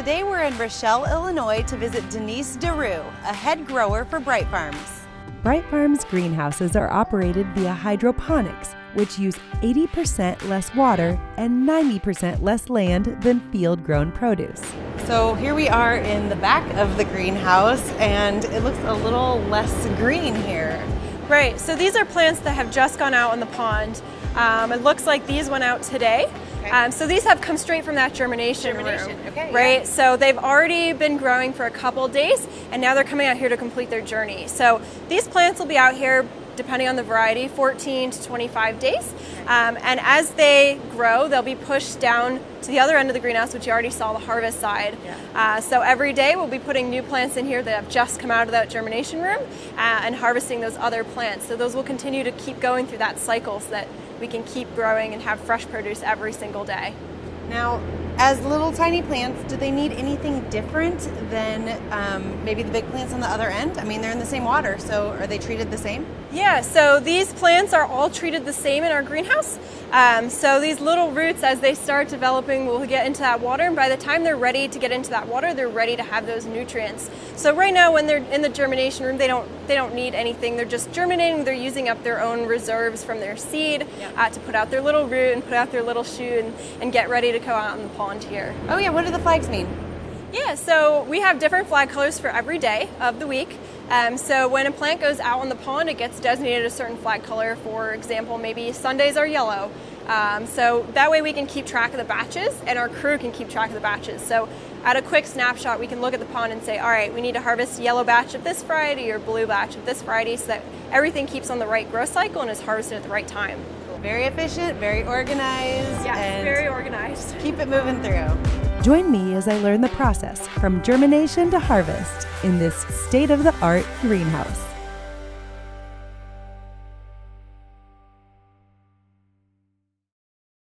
Today we're in Rochelle, Illinois to visit Denise DeRue, a head grower for BrightFarms. BrightFarms greenhouses are operated via hydroponics, which use 80% less water and 90% less land than field-grown produce. So here we are in the back of the greenhouse, and it looks a little less green here. Right, so these are plants that have just gone out on the pond. It looks like these went out today. Okay. So these have come straight from that germination room, okay, right? yeah. So they've already been growing for a couple days, and now they're coming out here to complete their journey. So these plants will be out here, depending on the variety, 14 to 25 days. And as they grow, they'll be pushed down to the other end of the greenhouse, which you already saw, the harvest side. Yeah. So every day we'll be putting new plants in here that have just come out of that germination room and harvesting those other plants. So those will continue to keep going through that cycle so that we can keep growing and have fresh produce every single day. Now, as little tiny plants, do they need anything different than maybe the big plants on the other end? I mean, they're in the same water, so are they treated the same? Yeah, so these plants are all treated the same in our greenhouse. So these little roots, as they start developing, will get into that water, and by the time they're ready to get into that water, they're ready to have those nutrients. So right now, when they're in the germination room, they don't need anything. They're just germinating. They're using up their own reserves from their seed to put out their little root and put out their little shoot and get ready to go out in the pond here. Oh yeah, what do the flags mean? Yeah, so we have different flag colors for every day of the week. So when a plant goes out on the pond, it gets designated a certain flag color. For example, maybe Sundays are yellow. So that way we can keep track of the batches, and our crew can keep track of the batches. So at a quick snapshot, we can look at the pond and say, all right, we need to harvest yellow batch of this variety or blue batch of this variety, so that everything keeps on the right growth cycle and is harvested at the right time. Very efficient, very organized. Yeah, and very organized. Keep it moving through. Join me as I learn the process from germination to harvest in this state-of-the-art greenhouse.